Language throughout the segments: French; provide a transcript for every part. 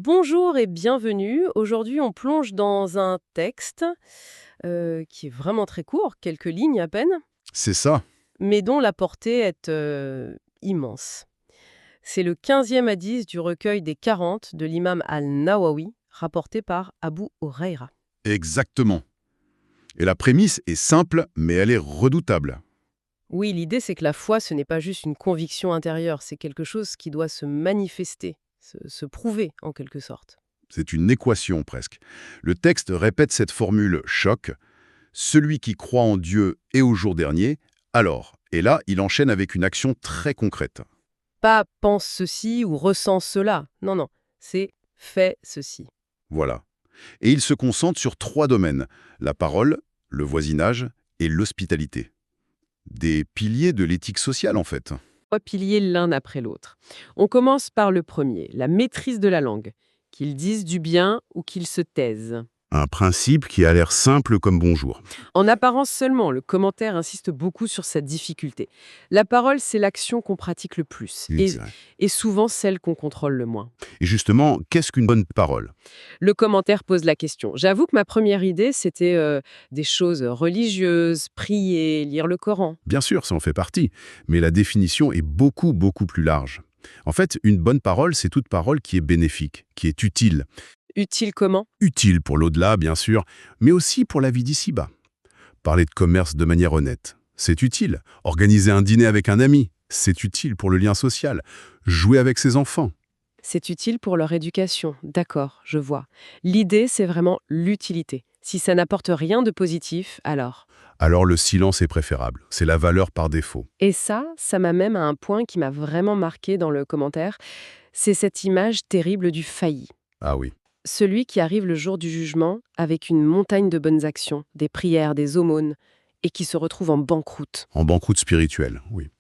Bonjour et bienvenue. Aujourd'hui, on plonge dans un texte qui est vraiment très court, quelques lignes à peine, C'est ça. mais dont la portée est immense. C'est le 15e hadith du recueil des 40 de l'imam al-Nawawi, rapporté par Abu Huraira. Exactement. Et la prémisse est simple, mais elle est redoutable. Oui, l'idée c'est que la foi, ce n'est pas juste une conviction intérieure, c'est quelque chose qui doit se manifester, se prouver en quelque sorte. C'est une équation presque. Le texte répète cette formule choc. Celui qui croit en Dieu et au jour dernier, alors. Et là, il enchaîne avec une action très concrète. Pas pense ceci ou ressens cela. Non, non, c'est fais ceci. Voilà. Et il se concentre sur 3 domaines. La parole, le voisinage et l'hospitalité. Des piliers de l'éthique sociale, en fait. 3 piliers l'un après l'autre. On commence par le premier, la maîtrise de la langue. Qu'ils disent du bien ou qu'ils se taisent. Un principe qui a l'air simple comme bonjour. En apparence seulement, le commentaire insiste beaucoup sur cette difficulté. La parole, c'est l'action qu'on pratique le plus Exact. et souvent celle qu'on contrôle le moins. Et justement, qu'est-ce qu'une bonne parole? Le commentaire pose la question. J'avoue que ma première idée, c'était des choses religieuses, prier, lire le Coran. Bien sûr, ça en fait partie, mais la définition est beaucoup, beaucoup plus large. En fait, une bonne parole, c'est toute parole qui est bénéfique, qui est utile. Utile comment? Utile pour l'au-delà, bien sûr, mais aussi pour la vie d'ici-bas. Parler de commerce de manière honnête, c'est utile. Organiser un dîner avec un ami, c'est utile pour le lien social. Jouer avec ses enfants. C'est utile pour leur éducation. D'accord, je vois. L'idée, c'est vraiment l'utilité. Si ça n'apporte rien de positif, alors. Alors le silence est préférable. C'est la valeur par défaut. Et ça m'amène à un point qui m'a vraiment marqué dans le commentaire. C'est cette image terrible du failli. Ah oui. Celui qui arrive le jour du jugement avec une montagne de bonnes actions, des prières, des aumônes, et qui se retrouve en banqueroute, En banqueroute spirituelle, oui.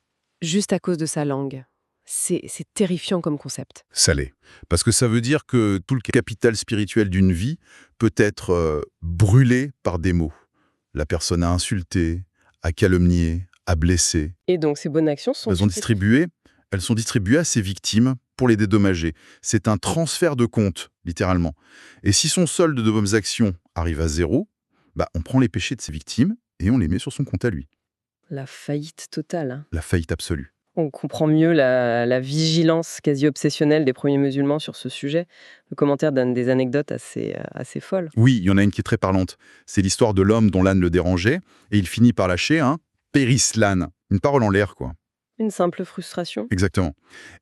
juste à cause de sa langue. C'est terrifiant comme concept. Salé. Parce que ça veut dire que tout le capital spirituel d'une vie peut être brûlé par des mots. La personne a insulté, a calomnié, a blessé. Et donc ces bonnes actions sont Elles sont distribuées à ses victimes pour les dédommager. C'est un transfert de compte, littéralement. Et si son solde de bonnes actions arrive à 0, on prend les péchés de ses victimes et on les met sur son compte à lui. la faillite totale, hein. La faillite absolue. On comprend mieux la vigilance quasi obsessionnelle des premiers musulmans sur ce sujet. Le commentaire donne des anecdotes assez folles. Oui, il y en a une qui est très parlante. C'est l'histoire de l'homme dont l'âne le dérangeait, et il finit par lâcher un péris l'âne. Une parole en l'air, quoi. Une simple frustration. Exactement.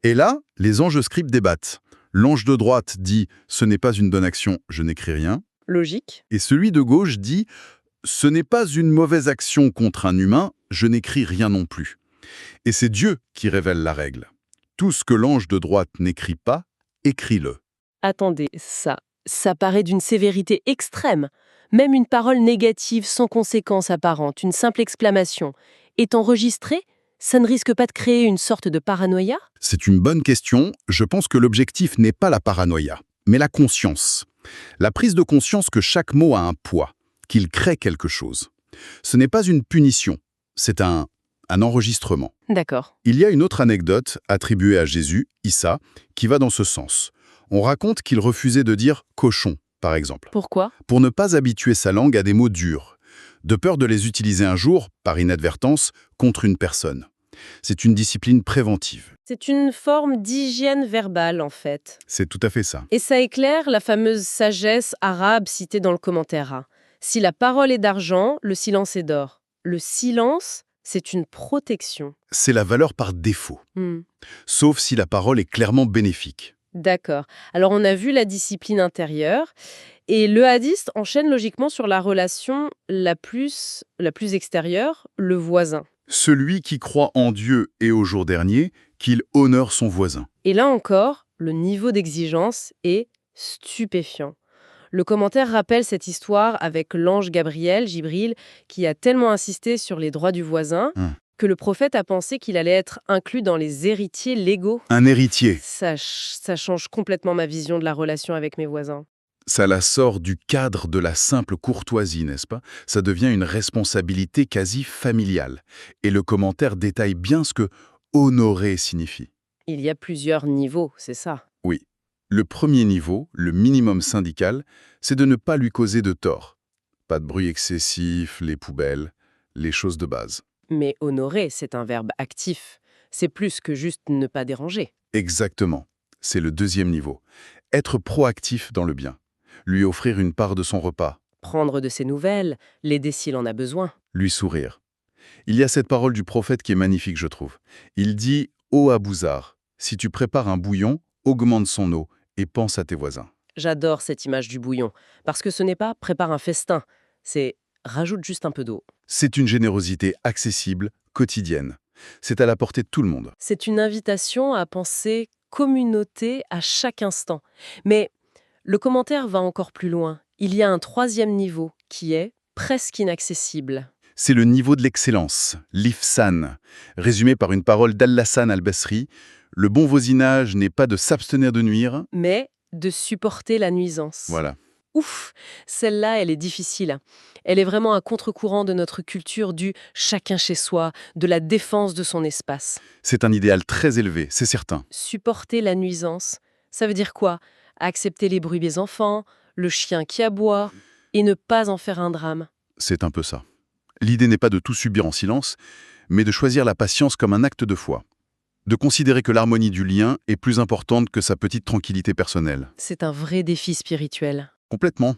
Et là, les anges scribes débattent. L'ange de droite dit « ce n'est pas une bonne action, je n'écris rien ». Logique. Et celui de gauche dit « ce n'est pas une mauvaise action contre un humain, je n'écris rien non plus ». Et c'est Dieu qui révèle la règle. Tout ce que l'ange de droite n'écrit pas, écris-le. Attendez, ça paraît d'une sévérité extrême. Même une parole négative sans conséquence apparente, une simple exclamation, est enregistrée, ça ne risque pas de créer une sorte de paranoïa? C'est une bonne question. Je pense que l'objectif n'est pas la paranoïa, mais la conscience. La prise de conscience que chaque mot a un poids, qu'il crée quelque chose. Ce n'est pas une punition, c'est un enregistrement. D'accord. Il y a une autre anecdote attribuée à Jésus, Issa, qui va dans ce sens. On raconte qu'il refusait de dire « cochon », par exemple, Pourquoi? pour ne pas habituer sa langue à des mots durs, de peur de les utiliser un jour, par inadvertance, contre une personne. C'est une discipline préventive. C'est une forme d'hygiène verbale, en fait. C'est tout à fait ça. Et ça éclaire la fameuse sagesse arabe citée dans le commentaire A. Si la parole est d'argent, le silence est d'or. Le silence, c'est une protection. C'est la valeur par défaut, sauf si la parole est clairement bénéfique. D'accord. Alors on a vu la discipline intérieure et le hadith enchaîne logiquement sur la relation la plus extérieure, le voisin. Celui qui croit en Dieu et au jour dernier, qu'il honore son voisin. Et là encore, le niveau d'exigence est stupéfiant. Le commentaire rappelle cette histoire avec l'ange Gabriel, Jibril, qui a tellement insisté sur les droits du voisin que le prophète a pensé qu'il allait être inclus dans les héritiers légaux. Un héritier. Ça change complètement ma vision de la relation avec mes voisins. Ça la sort du cadre de la simple courtoisie, n'est-ce pas? Ça devient une responsabilité quasi familiale. Et le commentaire détaille bien ce que « honorer » signifie. Il y a plusieurs niveaux, c'est ça. Oui. Le premier niveau, le minimum syndical, c'est de ne pas lui causer de tort. Pas de bruit excessif, les poubelles, les choses de base. Mais honorer, c'est un verbe actif. C'est plus que juste ne pas déranger. Exactement. C'est le deuxième niveau. Être proactif dans le bien. Lui offrir une part de son repas. Prendre de ses nouvelles, l'aider s'il en a besoin. Lui sourire. Il y a cette parole du prophète qui est magnifique, je trouve. Il dit « Ô Abouzar, si tu prépares un bouillon, augmente son eau et pense à tes voisins. J'adore cette image du bouillon, parce que ce n'est pas prépare un festin, c'est rajoute juste un peu d'eau. » C'est une générosité accessible, quotidienne. C'est à la portée de tout le monde. C'est une invitation à penser communauté à chaque instant. Mais le commentaire va encore plus loin. Il y a un troisième niveau qui est presque inaccessible. C'est le niveau de l'excellence, l'ihsan, résumé par une parole d'Al-Hassan al-Basri. Le bon voisinage n'est pas de s'abstenir de nuire. Mais de supporter la nuisance. Voilà. Ouf, celle-là, elle est difficile. Elle est vraiment à contre-courant de notre culture du chacun chez soi, de la défense de son espace. C'est un idéal très élevé, c'est certain. Supporter la nuisance, ça veut dire quoi? Accepter les bruits des enfants, le chien qui aboie, et ne pas en faire un drame. C'est un peu ça. L'idée n'est pas de tout subir en silence, mais de choisir la patience comme un acte de foi. De considérer que l'harmonie du lien est plus importante que sa petite tranquillité personnelle. C'est un vrai défi spirituel. Complètement.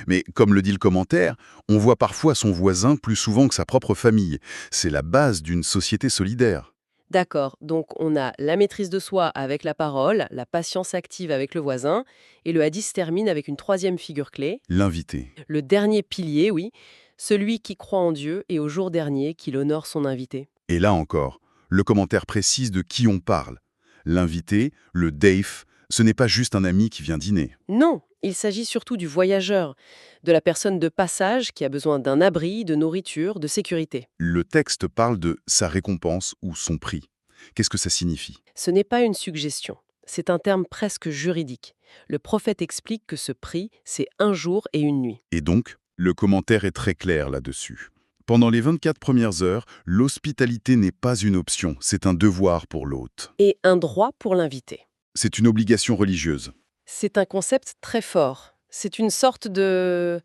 Mais comme le dit le commentaire, on voit parfois son voisin plus souvent que sa propre famille. C'est la base d'une société solidaire. D'accord, donc on a la maîtrise de soi avec la parole, la patience active avec le voisin, et le hadith se termine avec une troisième figure clé, L'invité. le dernier pilier, oui, celui qui croit en Dieu et au jour dernier qu'il honore son invité. Et là encore, le commentaire précise de qui on parle. L'invité, le daif, ce n'est pas juste un ami qui vient dîner. Non, il s'agit surtout du voyageur, de la personne de passage qui a besoin d'un abri, de nourriture, de sécurité. Le texte parle de sa récompense ou son prix. Qu'est-ce que ça signifie? Ce n'est pas une suggestion, c'est un terme presque juridique. Le prophète explique que ce prix, c'est un jour et une nuit. Et donc, le commentaire est très clair là-dessus. Pendant les 24 premières heures, l'hospitalité n'est pas une option, c'est un devoir pour l'hôte. Et un droit pour l'invité. C'est une obligation religieuse. C'est un concept très fort. C'est une sorte de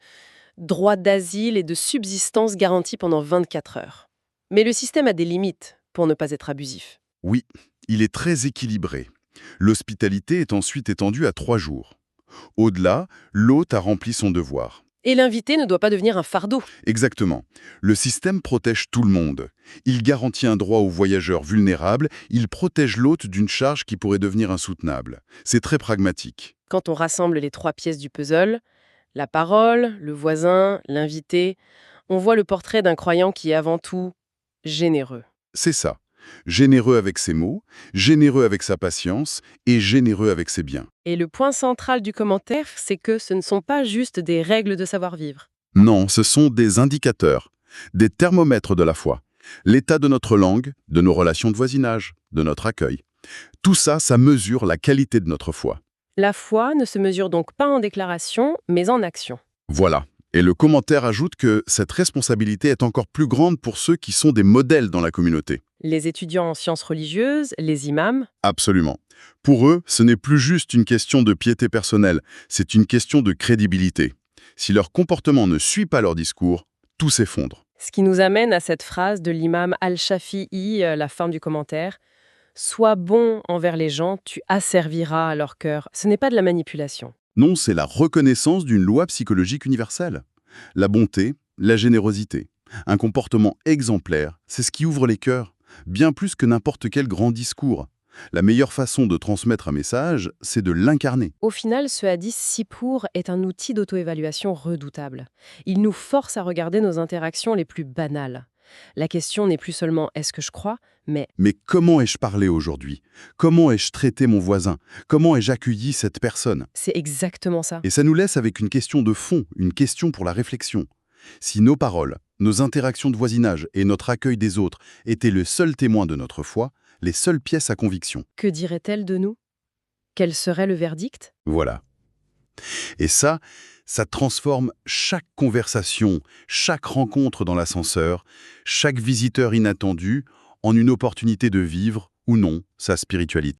droit d'asile et de subsistance garanti pendant 24 heures. Mais le système a des limites pour ne pas être abusif. Oui, il est très équilibré. L'hospitalité est ensuite étendue à 3 jours. Au-delà, l'hôte a rempli son devoir. Et l'invité ne doit pas devenir un fardeau. Exactement. Le système protège tout le monde. Il garantit un droit aux voyageurs vulnérables, il protège l'hôte d'une charge qui pourrait devenir insoutenable. C'est très pragmatique. Quand on rassemble les 3 pièces du puzzle, la parole, le voisin, l'invité, on voit le portrait d'un croyant qui est avant tout généreux. C'est ça. Généreux avec ses mots, généreux avec sa patience et généreux avec ses biens. Et le point central du commentaire, c'est que ce ne sont pas juste des règles de savoir-vivre. Non, ce sont des indicateurs, des thermomètres de la foi. L'état de notre langue, de nos relations de voisinage, de notre accueil. Tout ça, ça mesure la qualité de notre foi. La foi ne se mesure donc pas en déclaration, mais en action. Voilà. Et le commentaire ajoute que cette responsabilité est encore plus grande pour ceux qui sont des modèles dans la communauté. Les étudiants en sciences religieuses, les imams, Absolument. Pour eux, ce n'est plus juste une question de piété personnelle, c'est une question de crédibilité. Si leur comportement ne suit pas leur discours, tout s'effondre. ce qui nous amène à cette phrase de l'imam Al-Shafi'i, la fin du commentaire. « Sois bon envers les gens, tu asserviras à leur cœur. » Ce n'est pas de la manipulation. Non, c'est la reconnaissance d'une loi psychologique universelle. La bonté, la générosité. Un comportement exemplaire, c'est ce qui ouvre les cœurs, bien plus que n'importe quel grand discours. La meilleure façon de transmettre un message, c'est de l'incarner. Au final, ce hadith si pour est un outil d'auto-évaluation redoutable. Il nous force à regarder nos interactions les plus banales. La question n'est plus seulement « est-ce que je crois ?», mais Mais comment ai-je parlé aujourd'hui? Comment ai-je traité mon voisin? Comment ai-je accueilli cette personne? c'est exactement ça. Et ça nous laisse avec une question de fond, une question pour la réflexion. Si nos paroles, nos interactions de voisinage et notre accueil des autres étaient le seul témoin de notre foi, les seules pièces à conviction. Que dirait-elle de nous? Quel serait le verdict? Voilà. Et ça transforme chaque conversation, chaque rencontre dans l'ascenseur, chaque visiteur inattendu en une opportunité de vivre, ou non, sa spiritualité.